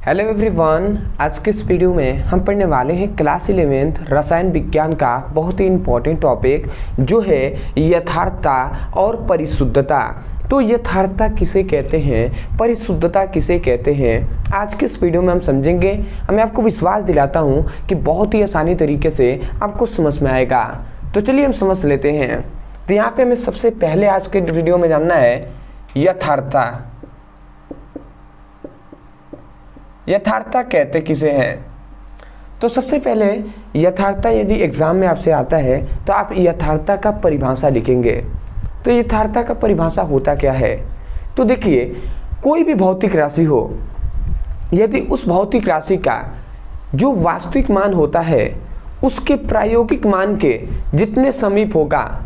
Hello everyone, आज के इस वीडियो में हम पढ़ने वाले हैं क्लास 11th रसायन विज्ञान का बहुत ही इम्पोर्टेंट टॉपिक जो है यथार्थता और परिशुद्धता। तो यथार्थता किसे कहते हैं, परिशुद्धता किसे कहते हैं, आज के इस वीडियो में हम समझेंगे। मैं आपको विश्वास दिलाता हूँ कि बहुत ही आसानी तरीके से आपको समझ में आएगा। तो चलिए हम समझ लेते हैं। तो यहाँ पे हमें सबसे पहले आज के वीडियो में जानना है यथार्थता। यथार्थता कहते किसे हैं? तो सबसे पहले यथार्थता यदि एग्जाम में आपसे आता है तो आप यथार्थता का परिभाषा लिखेंगे। तो यथार्थता का परिभाषा होता क्या है? तो देखिए, कोई भी भौतिक राशि हो, यदि उस भौतिक राशि का जो वास्तविक मान होता है उसके प्रायोगिक मान के जितने समीप होगा,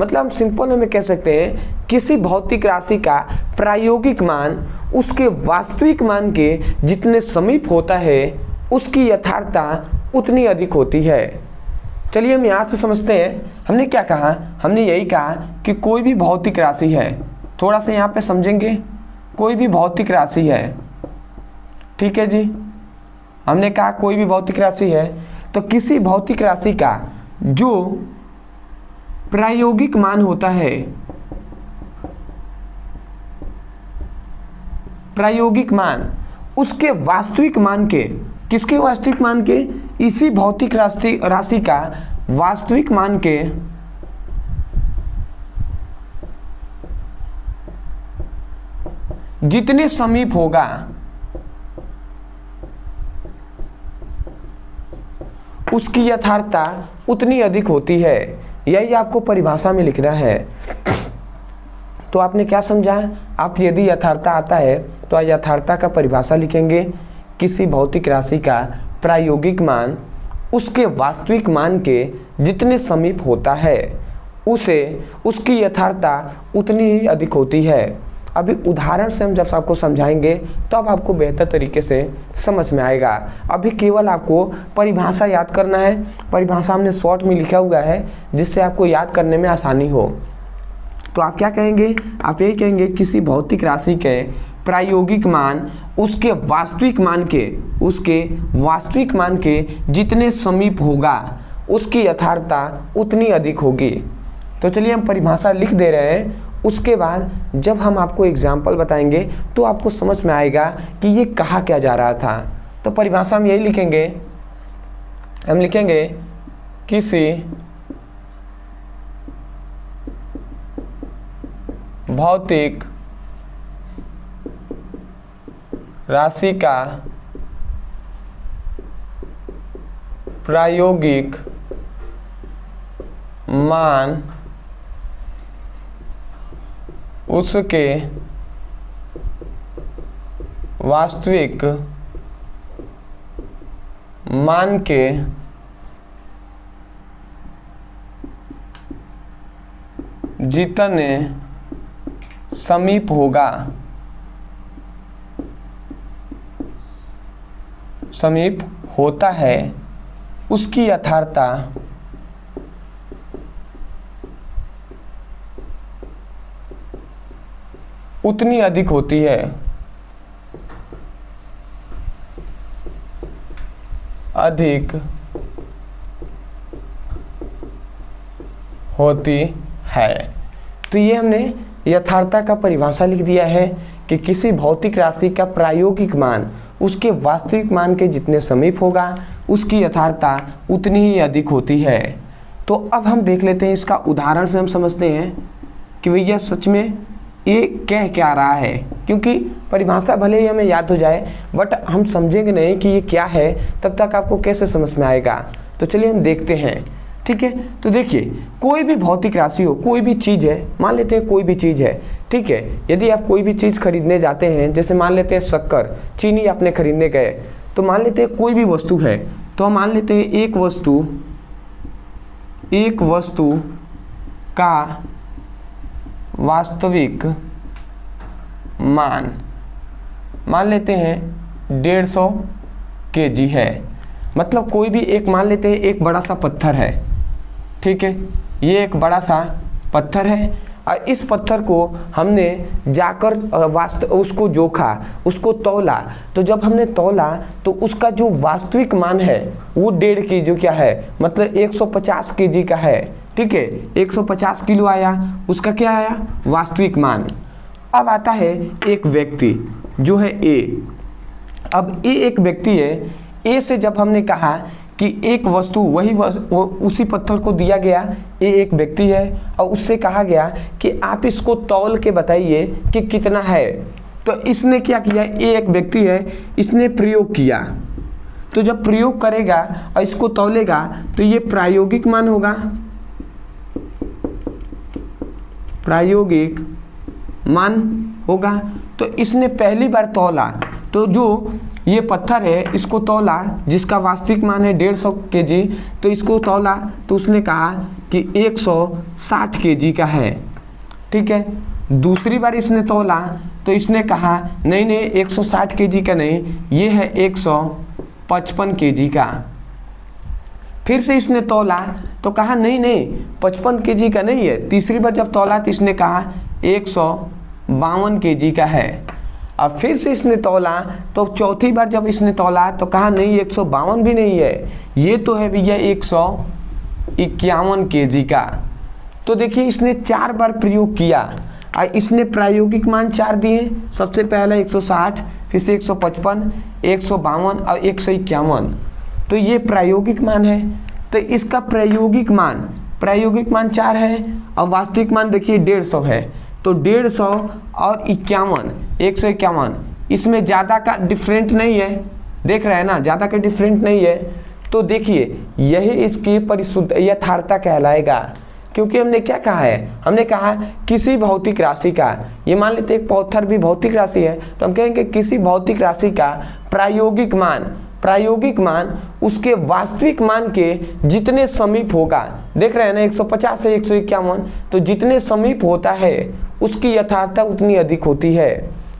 मतलब हम सिंपल में कह सकते हैं किसी भौतिक राशि का प्रायोगिक मान उसके वास्तविक मान के जितने समीप होता है उसकी यथार्थता उतनी अधिक होती है। चलिए हम यहाँ से समझते हैं। हमने क्या कहा? हमने यही कहा कि कोई भी भौतिक राशि है, थोड़ा सा यहाँ पे समझेंगे। कोई भी भौतिक राशि है, ठीक है जी। हमने कहा कोई भी भौतिक राशि है, तो किसी भौतिक राशि का जो प्रायोगिक मान होता है, प्रायोगिक मान उसके वास्तविक मान के, किसके वास्तविक मान के? इसी भौतिक राशि का वास्तविक मान के जितने समीप होगा उसकी यथार्थता उतनी अधिक होती है। यही आपको परिभाषा में लिखना है। तो आपने क्या समझा? आप यदि यथार्थता आता है तो यथार्थता का परिभाषा लिखेंगे। किसी भौतिक राशि का प्रायोगिक मान उसके वास्तविक मान के जितने समीप होता है उसकी यथार्थता उतनी ही अधिक होती है। अभी उदाहरण से हम जब आपको समझाएंगे तब आपको बेहतर तरीके से समझ में आएगा। अभी केवल आपको परिभाषा याद करना है। परिभाषा हमने शॉर्ट में लिखा हुआ है जिससे आपको याद करने में आसानी हो। तो आप क्या कहेंगे? आप यही कहेंगे किसी भौतिक राशि के प्रायोगिक मान उसके वास्तविक मान के जितने समीप होगा उसकी यथार्थता उतनी अधिक होगी। तो चलिए हम परिभाषा लिख दे रहे हैं। उसके बाद जब हम आपको एग्जाम्पल बताएंगे तो आपको समझ में आएगा कि ये कहा क्या जा रहा था। तो परिभाषा हम यही लिखेंगे, हम लिखेंगे किसी भौतिक राशि का प्रायोगिक मान उसके वास्तविक मान के जितने समीप होगा, समीप होता है उसकी यथार्थता उतनी अधिक होती है। अधिक होती है। तो ये हमने यथार्थता का परिभाषा लिख दिया है कि किसी भौतिक राशि का प्रायोगिक मान उसके वास्तविक मान के जितने समीप होगा उसकी यथार्थता उतनी ही अधिक होती है। तो अब हम देख लेते हैं, इसका उदाहरण से हम समझते हैं कि भैया सच में ये कह क्या रहा है। क्योंकि परिभाषा भले ही हमें याद हो जाए बट हम समझेंगे नहीं कि ये क्या है, तब तक आपको कैसे समझ में आएगा। तो चलिए हम देखते हैं, ठीक है। तो देखिए, कोई भी भौतिक राशि हो, कोई भी चीज़ है, मान लेते हैं कोई भी चीज़ है, ठीक है। यदि आप कोई भी चीज़ खरीदने जाते हैं, जैसे मान लेते हैं शक्कर, चीनी आपने खरीदने गए, तो मान लेते हैं कोई भी वस्तु है, तो हम मान लेते हैं एक वस्तु का वास्तविक मान लेते हैं 150 kg है। मतलब कोई भी एक, मान लेते हैं एक बड़ा सा पत्थर है, ठीक है। ये एक बड़ा सा पत्थर है और इस पत्थर को हमने जाकर उसको जोखा, उसको तौला। तो जब हमने तौला तो उसका जो वास्तविक मान है वो 1.5 kg क्या है, मतलब 150 kg का है। ठीक है, 150 किलो आया, उसका क्या आया वास्तविक मान। अब आता है एक व्यक्ति जो है ए। अब ए एक व्यक्ति है। ए से जब हमने कहा कि एक वस्तु उसी पत्थर को दिया गया, ये एक व्यक्ति है और उससे कहा गया कि आप इसको तौल के बताइए कि कितना है। तो इसने क्या किया, ये एक व्यक्ति है, इसने प्रयोग किया। तो जब प्रयोग करेगा और इसको तौलेगा तो ये प्रायोगिक मान होगा, प्रायोगिक मान होगा। तो इसने पहली बार तौला, तो जो ये पत्थर है इसको तौला जिसका वास्तविक मान है 150 kg, तो इसको तौला तो उसने कहा कि 160 kg का है। ठीक है, दूसरी बार इसने तौला तो इसने कहा नहीं नहीं 160 kg का नहीं, ये है 155 kg का। फिर से इसने तौला तो कहा नहीं नहीं 55 kg का नहीं है। तीसरी बार जब तौला तो इसने कहा 152 kg का है। अब फिर से इसने तौला तो चौथी बार जब इसने तौला तो कहा नहीं 152 भी नहीं है, ये तो है भैया 151 kg का। तो देखिए इसने 4 बार प्रयोग किया और इसने प्रायोगिक मान 4 दिए। सबसे पहले 160, फिर से 155, 152 और 151। तो ये प्रायोगिक मान है। तो इसका प्रायोगिक मान 4 है और वास्तविक मान देखिए 150 है। तो 150 और 51, 151, इसमें ज़्यादा का डिफरेंट नहीं है, देख रहे हैं ना, ज़्यादा का डिफरेंट नहीं है। तो देखिए यही इसकी परिशुद्ध यथार्थता कहलाएगा। क्योंकि हमने क्या कहा है, हमने कहा किसी भौतिक राशि का, ये मान लेते एक पत्थर भी भौतिक राशि है, तो हम कहेंगे किसी भौतिक राशि का प्रायोगिक मान उसके वास्तविक मान के जितने समीप होगा, देख रहे हैं ना 150 से 151, तो जितने समीप होता है उसकी यथार्थता उतनी अधिक होती है।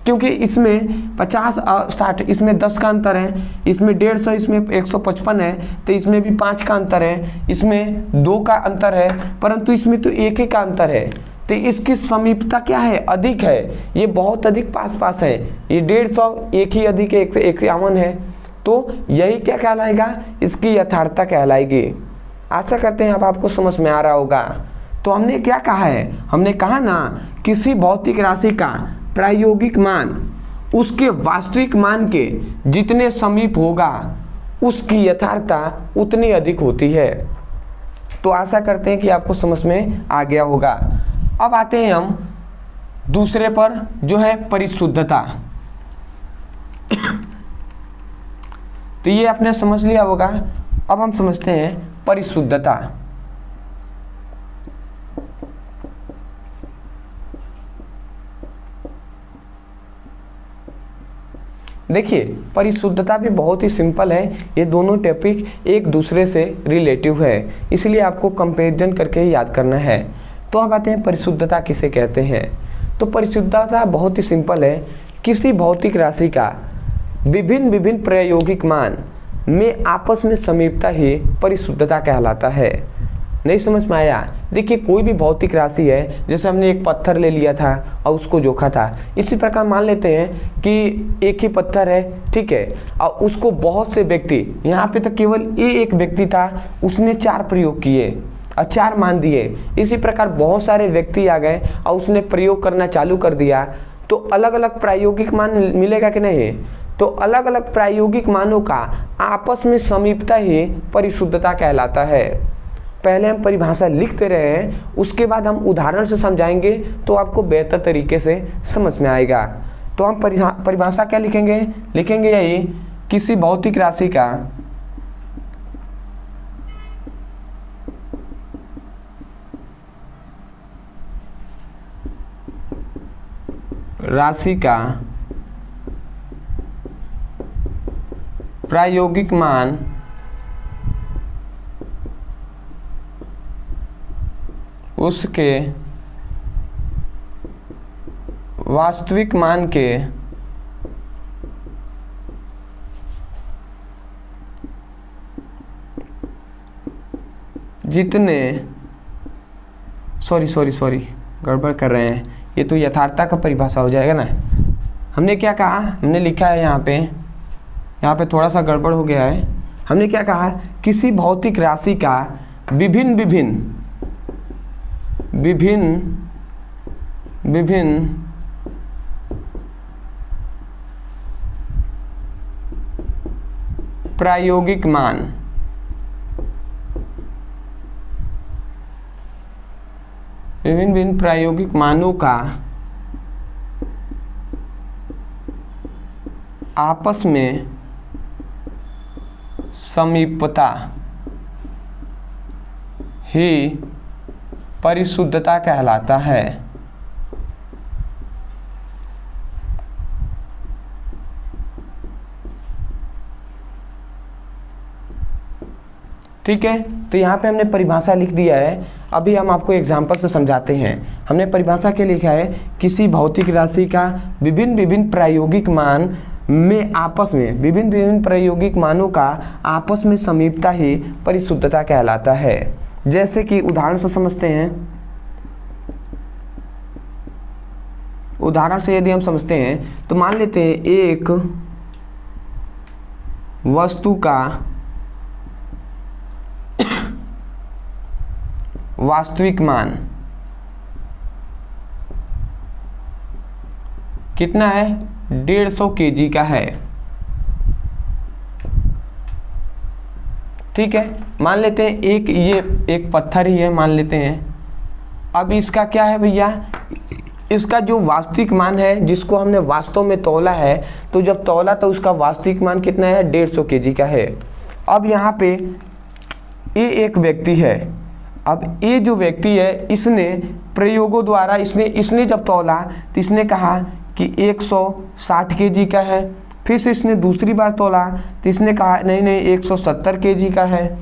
क्योंकि इसमें 50 और 60, इसमें 10 का अंतर है, इसमें 150, इसमें 155 है, तो इसमें भी 5 का अंतर है, इसमें 2 का अंतर है, परंतु इसमें तो 1 ही का अंतर है। तो इसकी समीपता क्या है, अधिक है, ये बहुत अधिक पास है। ये 150 एक ही अधिक है, 151 है। तो यही क्या कहलाएगा, इसकी यथार्थता कहलाएगी। आशा करते हैं अब आपको समझ में आ रहा होगा। तो हमने क्या कहा है, हमने कहा ना किसी भौतिक राशि का प्रायोगिक मान उसके वास्तविक मान के जितने समीप होगा उसकी यथार्थता उतनी अधिक होती है। तो आशा करते हैं कि आपको समझ में आ गया होगा। अब आते हैं हम दूसरे पर जो है परिशुद्धता। तो ये आपने समझ लिया होगा। अब हम समझते हैं परिशुद्धता। देखिए परिशुद्धता भी बहुत ही सिंपल है, ये दोनों टॉपिक एक दूसरे से रिलेटिव है, इसलिए आपको कंपैरिजन करके ही याद करना है। तो अब आते हैं परिशुद्धता किसे कहते हैं। तो परिशुद्धता बहुत ही सिंपल है, किसी भौतिक राशि का विभिन्न प्रायोगिक मान में आपस में समीपता ही परिशुद्धता कहलाता है। नहीं समझ में आया? देखिए कोई भी भौतिक राशि है, जैसे हमने एक पत्थर ले लिया था और उसको जोखा था, इसी प्रकार मान लेते हैं कि एक ही पत्थर है, ठीक है, और उसको बहुत से व्यक्ति, यहाँ पे तो केवल एक व्यक्ति था, उसने 4 प्रयोग किए और 4 मान दिए। इसी प्रकार बहुत सारे व्यक्ति आ गए और उसने प्रयोग करना चालू कर दिया, तो अलग अलग प्रायोगिक मान मिलेगा कि नहीं? तो अलग अलग प्रायोगिक मानों का आपस में समीपता ही परिशुद्धता कहलाता है। पहले हम परिभाषा लिखते रहे हैं, उसके बाद हम उदाहरण से समझाएंगे तो आपको बेहतर तरीके से समझ में आएगा। तो हम परिभाषा क्या लिखेंगे? लिखेंगे यही, किसी भौतिक राशि का प्रायोगिक मान उसके वास्तविक मान के जितने गड़बड़ कर रहे हैं, ये तो यथार्थता का परिभाषा हो जाएगा ना। हमने क्या कहा, हमने लिखा है यहाँ पे थोड़ा सा गड़बड़ हो गया है। हमने क्या कहा, किसी भौतिक राशि का विभिन्न प्रायोगिक मान विभिन्न प्रायोगिक मानों का आपस में समीपता ही परिशुद्धता कहलाता है। ठीक है, तो यहाँ पे हमने परिभाषा लिख दिया है। अभी हम आपको एग्जाम्पल से समझाते हैं। हमने परिभाषा के लिखा है, किसी भौतिक राशि का विभिन्न प्रायोगिक मान में आपस में विभिन्न प्रायोगिक मानों का आपस में समीपता ही परिशुद्धता कहलाता है। जैसे कि उदाहरण से समझते हैं, उदाहरण से यदि हम समझते हैं तो मान लेते हैं एक वस्तु का वास्तविक मान कितना है, 150 kg का है। ठीक है, मान लेते हैं ये एक पत्थर ही है, मान लेते हैं। अब इसका क्या है भैया, इसका जो वास्तविक मान है जिसको हमने वास्तव में तौला है, तो जब तौला तो उसका वास्तविक मान कितना है, 150 kg का है। अब यहाँ पे ये एक व्यक्ति है। अब ये जो व्यक्ति है, इसने प्रयोगों द्वारा इसने जब तौला तो इसने कहा कि 160 kg का है। फिर से इसने दूसरी बार तौला तो इसने कहा नहीं 170 kg का है।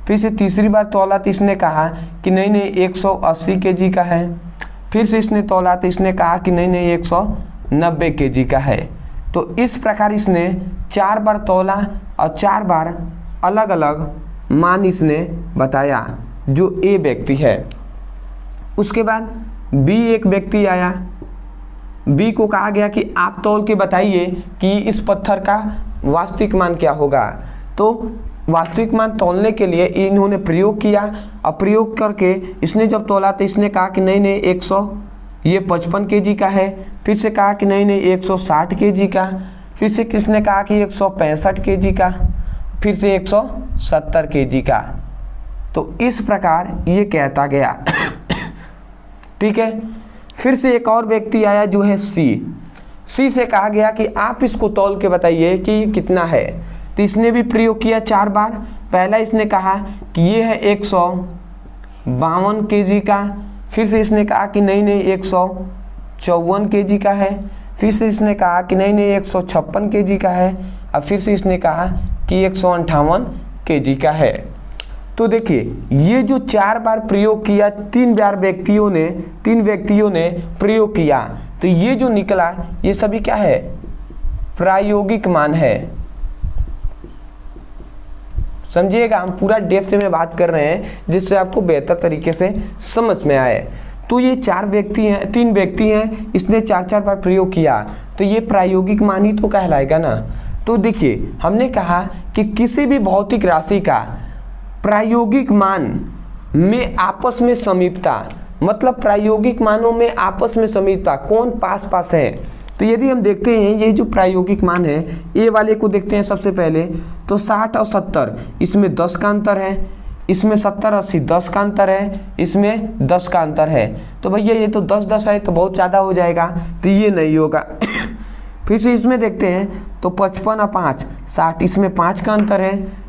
फिर से तीसरी बार तौला तो इसने कहा कि नहीं 180 kg का है। फिर से इसने तौला तो इसने कहा कि नहीं 190 kg का है। तो इस प्रकार इसने 4 बार तौला और 4 बार अलग अलग मान इसने बताया, जो ए व्यक्ति है। उसके बाद बी एक व्यक्ति आया। बी को कहा गया कि आप तौल के बताइए कि इस पत्थर का वास्तविक मान क्या होगा। तो वास्तविक मान तौलने के लिए इन्होंने प्रयोग किया और प्रयोग करके इसने जब तौला तो इसने कहा कि नहीं 155 kg का है। फिर से कहा कि नहीं 160 kg का। फिर से किसने कहा कि 165 kg का। फिर से 170 kg का। तो इस प्रकार ये कहता गया। ठीक है, फिर से एक और व्यक्ति आया जो है सी से कहा गया कि आप इसको तौल के बताइए कि ये कितना है। तो इसने भी प्रयोग किया 4 बार। पहला इसने कहा कि ये है 152 kg का। फिर से इसने कहा कि नहीं 154 kg का है। फिर से इसने कहा कि नहीं 156 kg का है। अब फिर से इसने कहा कि 158 kg का है। तो देखिए, ये जो 4 बार प्रयोग किया, 3 व्यक्तियों ने प्रयोग किया, तो ये जो निकला ये सभी क्या है, प्रायोगिक मान है। समझिएगा, हम पूरा डेप्थ में बात कर रहे हैं जिससे आपको बेहतर तरीके से समझ में आए। तो ये 3 व्यक्ति हैं, इसने 4 बार प्रयोग किया, तो ये प्रायोगिक मान ही तो कहलाएगा ना। तो देखिए, हमने कहा कि किसी भी भौतिक राशि का प्रायोगिक मान में आपस में समीपता, मतलब प्रायोगिक मानों में आपस में समीपता कौन पास है। तो यदि हम देखते हैं ये जो प्रायोगिक मान है, ए वाले को देखते हैं सबसे पहले, तो 60 और 70 इसमें 10 का अंतर है। इसमें 70 80 10 का अंतर है। इसमें 10 का अंतर है। तो भैया ये तो 10 है तो बहुत ज़्यादा हो जाएगा, तो ये नहीं होगा। फिर से इसमें देखते हैं तो 55 और 5 60, इसमें 5 का अंतर है।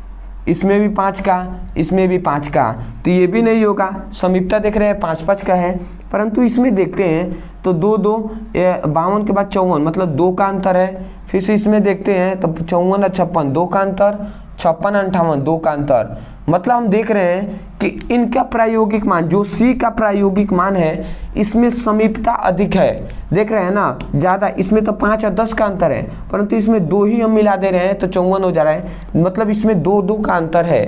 इसमें भी 5 का, इसमें भी 5 का, तो ये भी नहीं होगा। समीपता देख रहे हैं 5 का है। परंतु इसमें देखते हैं तो 2 52 के बाद 54, मतलब 2 का अंतर है। फिर से इसमें देखते हैं तो 54 और 56 2 का अंतर, 56 और 58 2 का अंतर। मतलब हम देख रहे हैं कि इनका प्रायोगिक मान, जो सी का प्रायोगिक मान है, इसमें समीपता अधिक है। देख रहे हैं ना, ज़्यादा। इसमें तो 5 और 10 का अंतर है, परंतु इसमें 2 ही हम मिला दे रहे हैं तो 54 हो जा रहा है। मतलब इसमें 2 का अंतर है।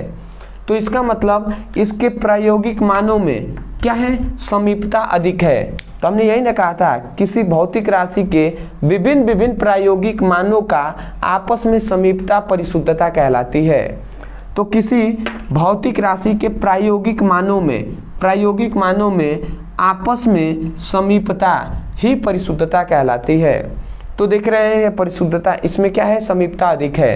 तो इसका मतलब इसके प्रायोगिक मानों में क्या है, समीपता अधिक है। तो हमने यही ना कहा था, किसी भौतिक राशि के विभिन्न विभिन्न प्रायोगिक मानों का आपस में समीपता परिशुद्धता कहलाती है। तो किसी भौतिक राशि के प्रायोगिक मानों में आपस में समीपता ही परिशुद्धता कहलाती है। तो देख रहे हैं परिशुद्धता, इसमें क्या है, समीपता अधिक है।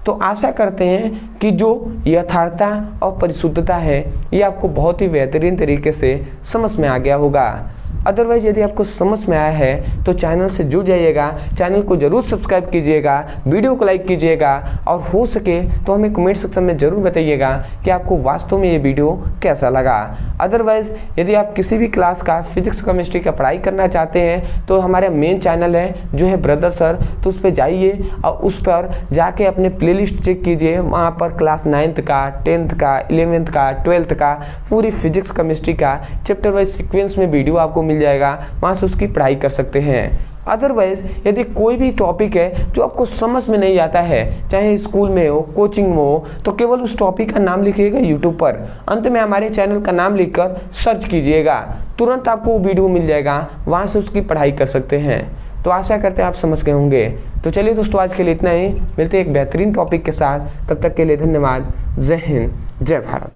तो आशा करते हैं कि जो यथार्थता और परिशुद्धता है ये आपको बहुत ही बेहतरीन तरीके से समझ में आ गया होगा। अदरवाइज यदि आपको समझ में आया है तो चैनल से जुड़ जाइएगा, चैनल को जरूर सब्सक्राइब कीजिएगा, वीडियो को लाइक कीजिएगा और हो सके तो हमें कमेंट सेक्शन में ज़रूर बताइएगा कि आपको वास्तव में ये वीडियो कैसा लगा। अदरवाइज यदि आप किसी भी क्लास का फिजिक्स केमिस्ट्री का पढ़ाई करना चाहते हैं तो हमारा मेन चैनल है जो है ब्रदर सर, तो उस पर जाइए और उस पर जाके अपने प्लेलिस्ट चेक कीजिए। वहाँ पर क्लास 9th का, 10th का, 11th का, 12th का पूरी फिजिक्स केमिस्ट्री का चैप्टर वाइज सीक्वेंस में वीडियो आपको मिल जाएगा, वहाँ से उसकी पढ़ाई कर सकते हैं। अदरवाइज यदि कोई भी टॉपिक है जो आपको समझ में नहीं आता है, चाहे स्कूल में हो, कोचिंग में हो, तो केवल उस टॉपिक का नाम लिखिएगा यूट्यूब पर, अंत में हमारे चैनल का नाम लिखकर सर्च कीजिएगा, तुरंत आपको वो वीडियो मिल जाएगा, वहाँ से उसकी पढ़ाई कर सकते हैं। तो आशा करते हैं आप समझ गए होंगे। तो चलिए दोस्तों, आज के लिए इतना ही, मिलते हैं एक बेहतरीन टॉपिक के साथ, तब तक के लिए धन्यवाद। जय हिंद, जय भारत।